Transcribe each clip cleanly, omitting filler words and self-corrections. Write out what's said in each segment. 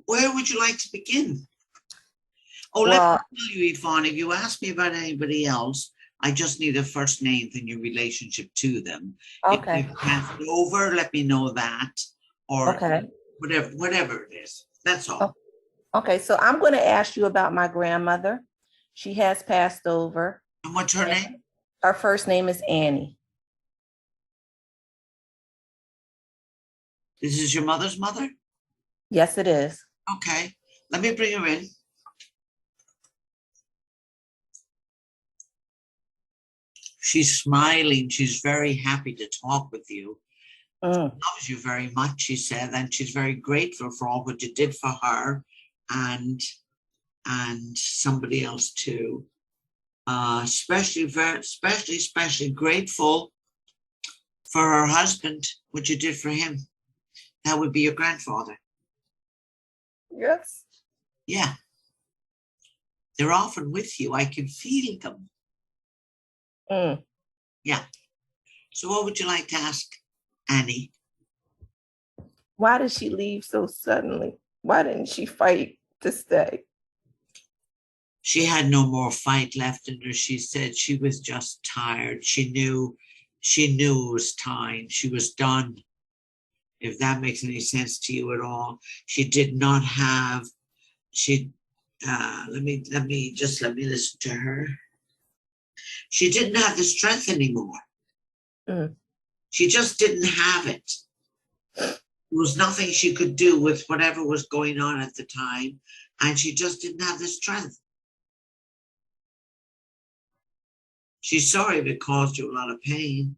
Where would you like to begin? Oh, let me tell you, Yvonne, if you ask me about anybody else, I just need a first name and your relationship to them. Okay. If you passed over, let me know that, or okay. whatever it is. That's all. Okay, so I'm going to ask you about my grandmother. She has passed over. And what's her name? Her first name is Annie. This is your mother's mother? Yes, it is. Okay, let me bring her in. She's smiling. She's very happy to talk with you. Loves you very much, she said, and she's very grateful for all what you did for her and somebody else too. Especially grateful for her husband, what you did for him. That would be your grandfather. Yes. Yeah. They're often with you. I can feel them. Yeah. So what would you like to ask Annie? Why did she leave so suddenly? Why didn't she fight to stay? She had no more fight left in her. She said she was just tired. She knew it was time. She was done. If that makes any sense to you at all. She did not have, let me listen to her. She didn't have the strength anymore. She just didn't have it. There was nothing she could do with whatever was going on at the time, and she just didn't have the strength. She's sorry if it caused you a lot of pain,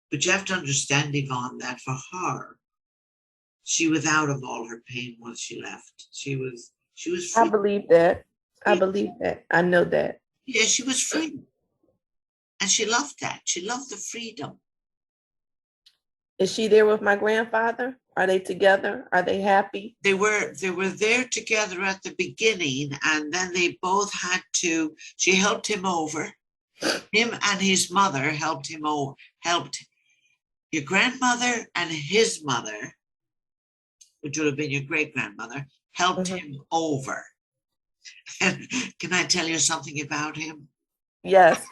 but you have to understand, Yvonne, that for her, she was out of all her pain once she left. She was free. I believe that. I believe that. I know that. Yeah, she was free. And she loved that. She loved the freedom. Is she there with my grandfather? Are they together? Are they happy? They were there together at the beginning, and then they both had to, she helped him over. Him and his mother helped him over, helped your grandmother and his mother, which would have been your great-grandmother, helped him over. And can I tell you something about him? Yes.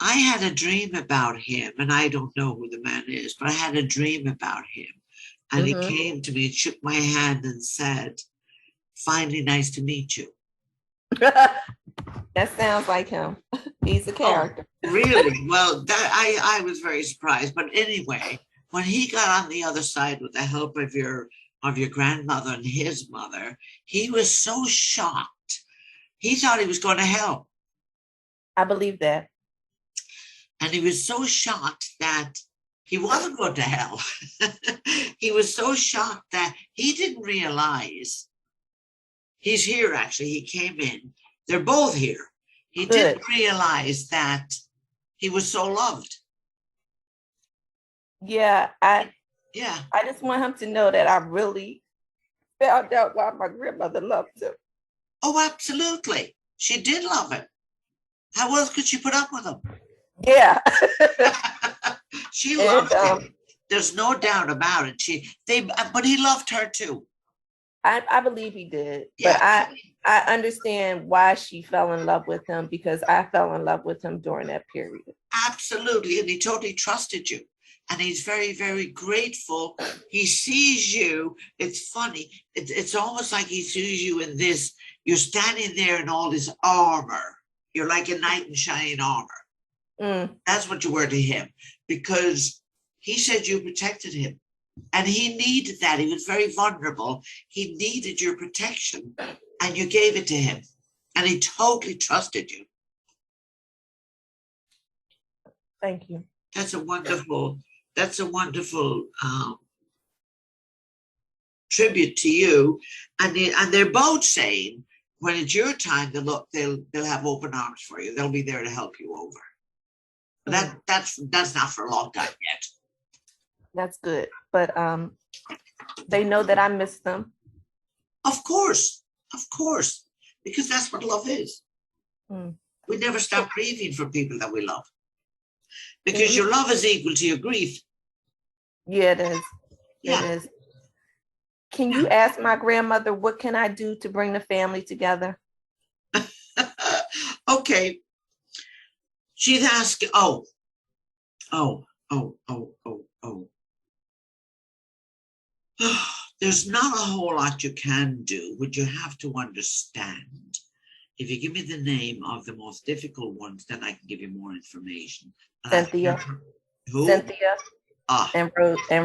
I had a dream about him, and I don't know who the man is, but I had a dream about him. And he came to me and shook my hand and said, "Finally, nice to meet you." That sounds like him. He's a character. Oh, really? Well, I was very surprised. But anyway, when he got on the other side with the help of your grandmother and his mother, he was so shocked. He thought he was going to hell. I believe that. And he was so shocked that he wasn't going to hell. He was so shocked that he didn't realize he's here. Actually, he came in. They're both here. He didn't realize that he was so loved. Yeah, I just want him to know that I really found out why my grandmother loved him. Oh, absolutely. She did love him. How else could she put up with him? Yeah. She loved him. There's no doubt about it. But he loved her too. I believe he did. Yeah. But I understand why she fell in love with him, because I fell in love with him during that period. Absolutely. And he totally trusted you. And he's very, very grateful. He sees you. It's funny. It's almost like he sees you in this. You're standing there in all this armor. You're like a knight in shining armor. That's what you were to him, because he said you protected him. And he needed that. He was very vulnerable. He needed your protection, and you gave it to him. And he totally trusted you. Thank you. That's a wonderful tribute to you. And they're both saying when it's your time, they'll have open arms for you. They'll be there to help you over. But that's not for a long time yet. That's good. But they know that I miss them. Of course, because that's what love is. We never stop grieving for people that we love, because your love is equal to your grief. Yeah, it is. Yeah. It is. Can you ask my grandmother, what can I do to bring the family together? Okay. She's asking, there's not a whole lot you can do, but you have to understand. If you give me the name of the most difficult ones, then I can give you more information. Cynthia. Who? Cynthia. And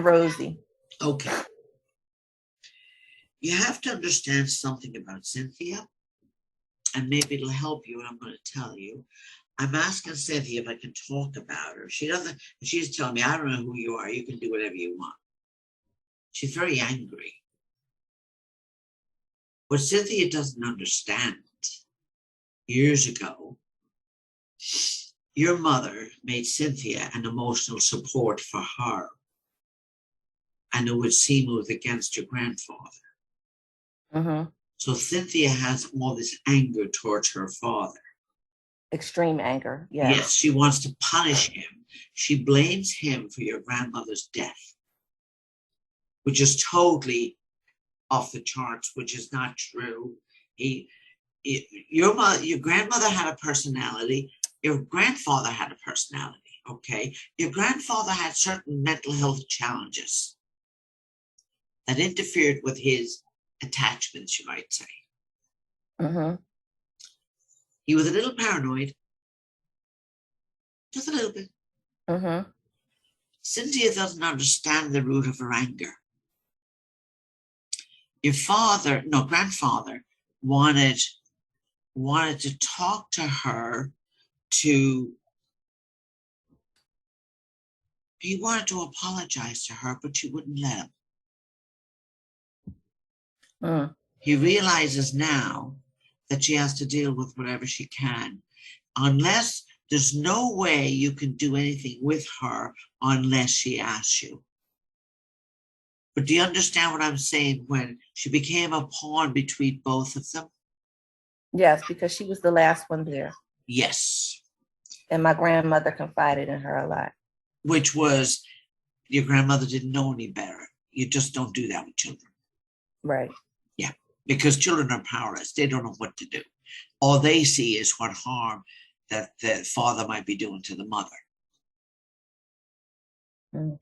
Rosie. Okay. You have to understand something about Cynthia, and maybe it'll help you what I'm going to tell you. I'm asking Cynthia if I can talk about her. She doesn't, she's telling me, I don't know who you are. You can do whatever you want. She's very angry. What Cynthia doesn't understand, years ago, your mother made Cynthia an emotional support for her. And it would seem it was against your grandfather. So Cynthia has all this anger towards her father. Extreme anger, yes. Yes, she wants to punish him. She blames him for your grandmother's death, which is totally off the charts, which is not true. Your grandmother had a personality. Your grandfather had a personality, okay? Your grandfather had certain mental health challenges that interfered with his attachments, you might say. He was a little paranoid, just a little bit. Cynthia doesn't understand the root of her anger. Your grandfather wanted to talk to her he wanted to apologize to her, but she wouldn't let him. He realizes now that she has to deal with whatever she can, unless there's no way you can do anything with her unless she asks you. But do you understand what I'm saying? When she became a pawn between both of them? Yes, because she was the last one there. Yes. And my grandmother confided in her a lot. Which was, your grandmother didn't know any better. You just don't do that with children. Right. Yeah, because children are powerless. They don't know what to do. All they see is what harm that the father might be doing to the mother. And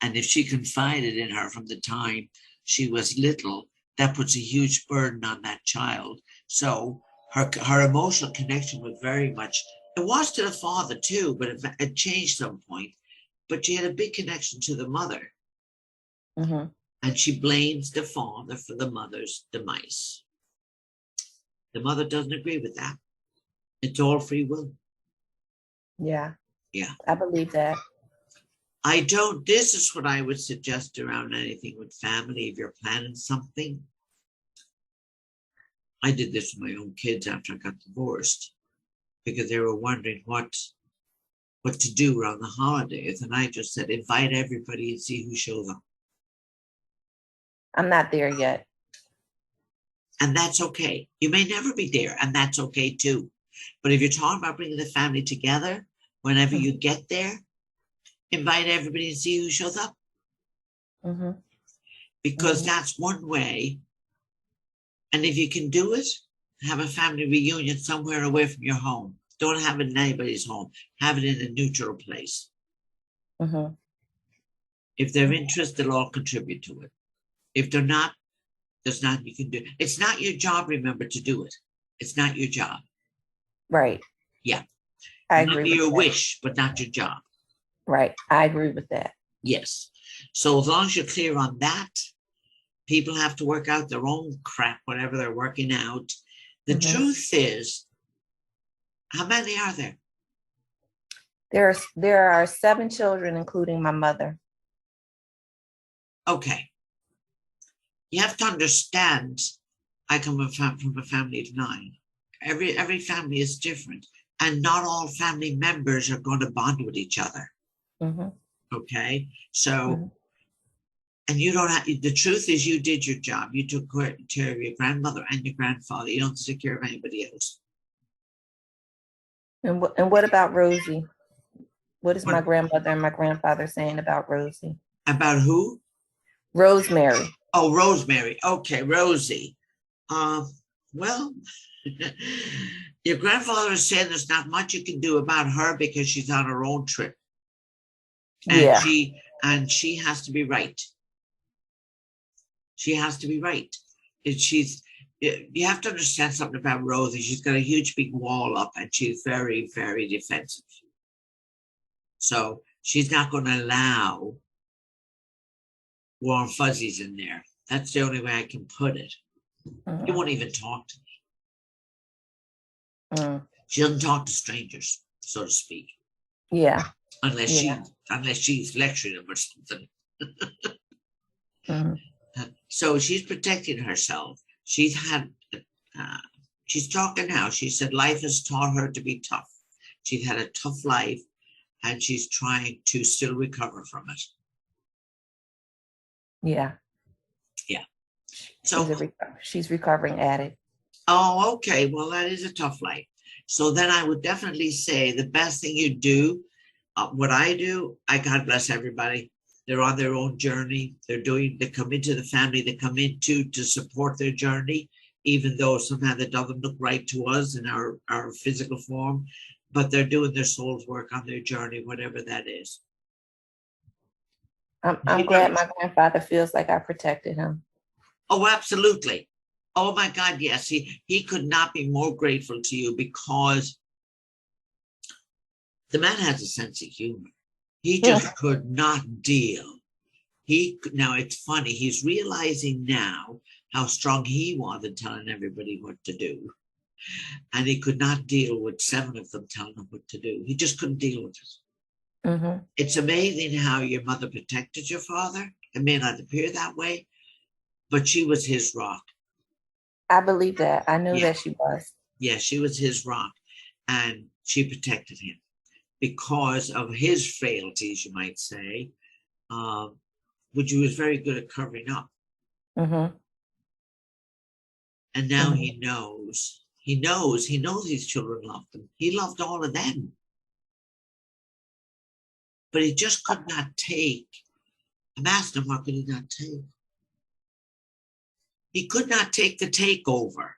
if she confided in her from the time she was little, that puts a huge burden on that child. So her emotional connection was very much, it was to the father too, but it changed some point. But she had a big connection to the mother. And she blames the father for the mother's demise. The mother doesn't agree with that. It's all free will. Yeah. Yeah. I believe that. This is what I would suggest around anything with family. If you're planning something, I did this with my own kids after I got divorced, because they were wondering what to do around the holidays. And I just said, invite everybody and see who shows up. I'm not there yet. And that's okay. You may never be there, and that's okay too. But if you're talking about bringing the family together, whenever you get there, invite everybody and see who shows up. Because that's one way. And if you can do it, have a family reunion somewhere away from your home. Don't have it in anybody's home. Have it in a neutral place. If they're interested, they'll all contribute to it. If they're not, there's nothing you can do. It's not your job, remember, to do it. It's not your job. Right. Yeah. I agree with your wish, but not your job. Right. I agree with that. Yes. So as long as you're clear on that, people have to work out their own crap, whatever they're working out. The truth is, how many are there? There are 7 children, including my mother. Okay. You have to understand I come from a family of 9. Every family is different, and not all family members are going to bond with each other. Mm-hmm. Okay, so Mm-hmm. and you don't have. The truth is, you did your job. You took care of your grandmother and your grandfather. You don't take care of anybody else. And what about Rosie? What is my What grandmother and my grandfather saying about Rosie? about who? Rosemary. Oh, Rosemary. Okay, Rosie. Well, your grandfather is saying there's not much you can do about her because she's on her own trip, and Yeah. she has to be right. She has to be right. You have to understand something about Rosie. She's got a huge big wall up, and she's very, very defensive. So she's not going to allow warm fuzzies in there. That's the only way I can put it. Mm-hmm. She won't even talk to me. Mm. She doesn't talk to strangers, so to speak. Yeah. Unless she's lecturing them or something. Mm-hmm. So she's protecting herself. She's talking now. She said life has taught her to be tough. She's had a tough life, and she's trying to still recover from it. Yeah. Yeah. So she's recovering at it. Oh, okay. Well, that is a tough life. So then I would definitely say the best thing you do, what I do, God bless everybody. They're on their own journey. They come into the family, they come into to support their journey, even though sometimes it doesn't look right to us in our physical form, but they're doing their soul's work on their journey, whatever that is. I'm glad my grandfather feels like I protected him. Oh, absolutely. Oh my God, yes. He could not be more grateful to you because the man has a sense of humor. He just could not deal. Now it's funny, he's realizing now how strong he was in telling everybody what to do. And he could not deal with 7 of them telling him what to do. He just couldn't deal with it. Mm-hmm. It's amazing how your mother protected your father. It may not appear that way, but she was his rock. I believe that. I knew that she was. Yeah, she was his rock, and she protected him because of his frailties, you might say, which he was very good at covering up. Mm-hmm. And now he knows these children loved him. He loved all of them. But he just could not take. I'm asking him, what could he not take? He could not take the takeover,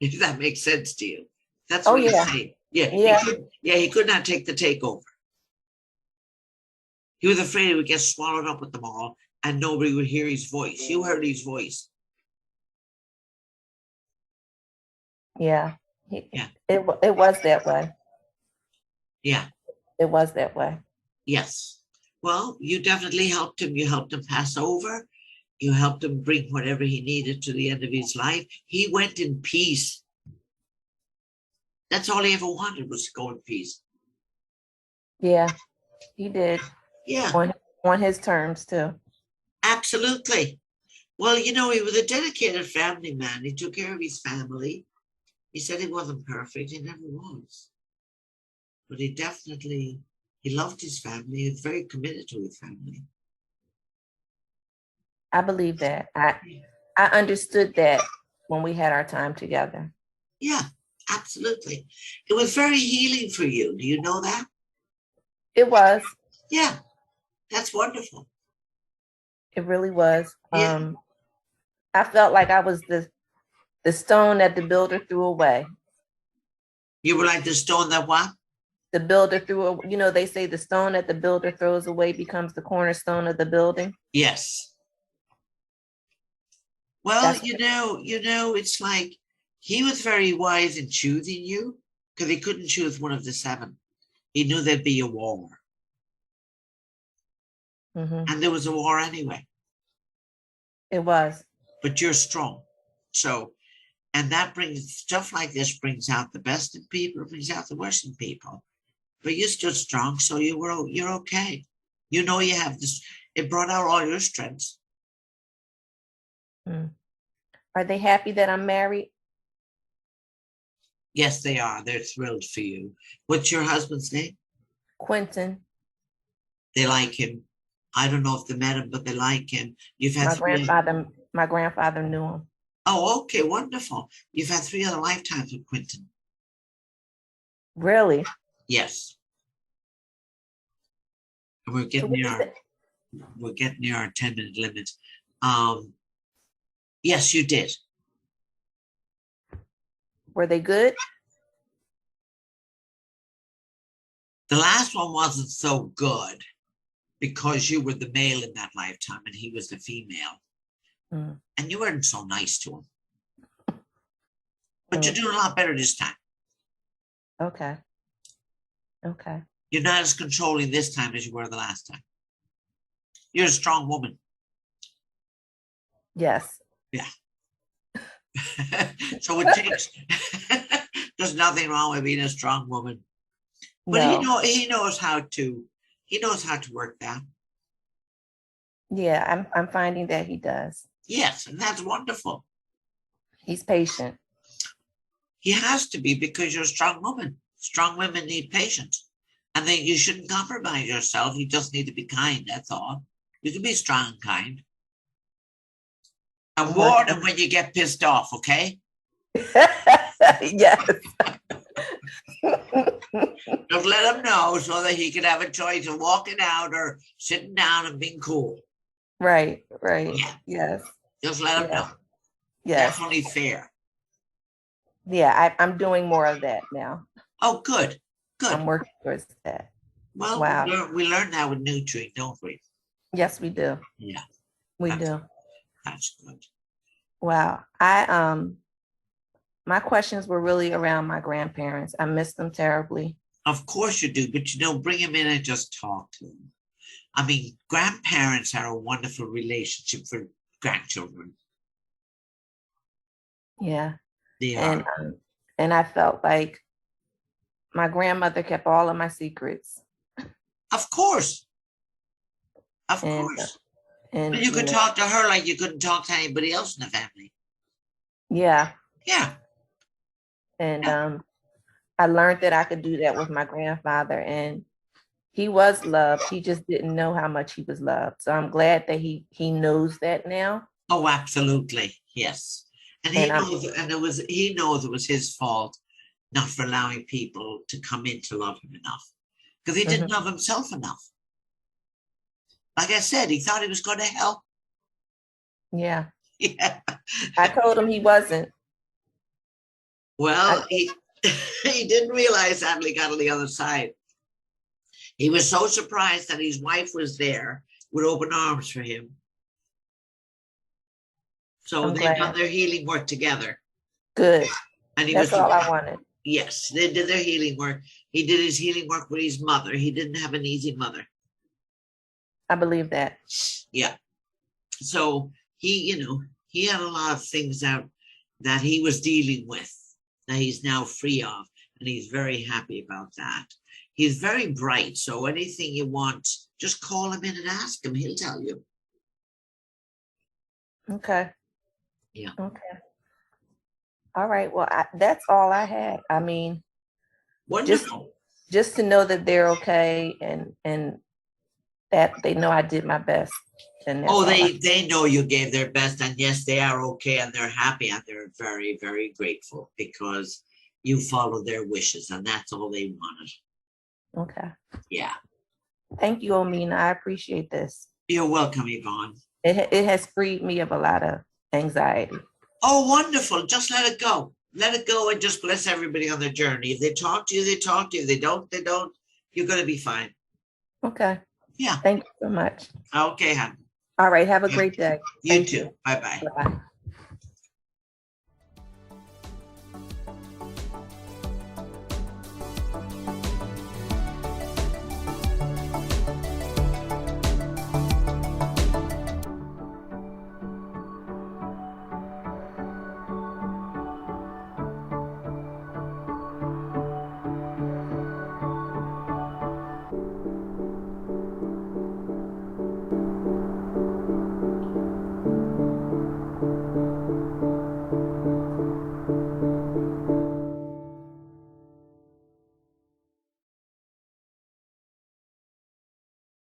if that makes sense to you. That's what he's saying. Yeah. He could not take the takeover. He was afraid he would get swallowed up with them all and nobody would hear his voice. You heard his voice. Yeah. It was that way. Yeah. It was that way. Yes. Well, you definitely helped him. You helped him pass over. You helped him bring whatever he needed to the end of his life. He went in peace. That's all he ever wanted, was to go in peace. Yeah, he did. Yeah. On his terms too. Absolutely. Well, he was a dedicated family man. He took care of his family. He said he wasn't perfect. He never was. But he loved his family. He was very committed to his family. I believe that. I understood that when we had our time together. Yeah, absolutely. It was very healing for you. Do you know that? It was. Yeah, that's wonderful. It really was. Yeah. I felt like I was the stone that the builder threw away. You were like the stone that what? The builder threw, they say the stone that the builder throws away becomes the cornerstone of the building. Yes. Well, it's like he was very wise in choosing you because he couldn't choose one of the 7. He knew there'd be a war. Mm-hmm. And there was a war anyway. It was. But you're strong. So, and that stuff like this brings out the best in people, brings out the worst in people. But you stood strong, so you're okay. You have this. It brought out all your strengths. Mm. Are they happy that I'm married? Yes, they are. They're thrilled for you. What's your husband's name? Quentin, They like him. I don't know if they met him, but they like him. You've had my grandfather knew him. Oh, okay, wonderful. You've had 3 other lifetimes with Quentin. Really? Yes. And we're getting near our 10-minute limit. Yes, you did. Were they good? The last one wasn't so good because you were the male in that lifetime and he was the female. Mm. And you weren't so nice to him. But you're doing a lot better this time. Okay. Okay. You're not as controlling this time as you were the last time. You're a strong woman. Yes. Yeah. So it takes, there's nothing wrong with being a strong woman. But No. he knows how to work that. Yeah, I'm finding that he does. Yes, and that's wonderful. He's patient. He has to be because you're a strong woman. Strong women need patience. And then you shouldn't compromise yourself. You just need to be kind, that's all. You can be strong and kind. And warn him when you get pissed off, okay? Yes. Just let him know so that he can have a choice of walking out or sitting down and being cool. Right, right. Yeah. Yes. Just let him know. Yes. That's only fair. Yeah, I'm doing more of that now. Oh, good. Good. I'm working towards that. Well, wow. we learn that with nurturing, don't we? Yes, we do. Yeah. We do. That's good. Wow. My questions were really around my grandparents. I miss them terribly. Of course you do, but bring them in and just talk to them. I mean, grandparents are a wonderful relationship for grandchildren. Yeah. They are. And I felt like my grandmother kept all of my secrets. Of course. Of course. And but you could talk to her like you couldn't talk to anybody else in the family. Yeah. Yeah. And I learned that I could do that with my grandfather, and he was loved. He just didn't know how much he was loved. So I'm glad that he knows that now. Oh, absolutely. Yes. And he knows it was his fault not for allowing people to come in to love him enough. Because he didn't love himself enough. Like I said, he thought he was going to help. Yeah. Yeah. I told him he wasn't. Well, he didn't realize that until he got on the other side. He was so surprised that his wife was there with open arms for him. So they've done their healing work together. Good. And that's all I wanted. Yes, they did their healing work. He did his healing work with his mother. He didn't have an easy mother. I believe that. Yeah. So he had a lot of things out that he was dealing with that he's now free of. And he's very happy about that. He's very bright. So anything you want, just call him in and ask him. He'll tell you. Okay. Yeah. Okay. All right. Well, that's all I had. I mean, wonderful. Just to know that they're okay and that they know I did my best. And they know you gave their best, and yes, they are okay, and they're happy, and they're very, very grateful because you followed their wishes, and that's all they wanted. Okay. Yeah. Thank you, OMENA. I appreciate this. You're welcome, Yvonne. It has freed me of a lot of anxiety. Oh, wonderful. Just let it go. Let it go and just bless everybody on their journey. If they talk to you, they talk to you. If they don't, they don't. You're going to be fine. Okay. Yeah. Thank you so much. Okay, hon. All right. Have a great day. You too. Bye-bye. Bye-bye.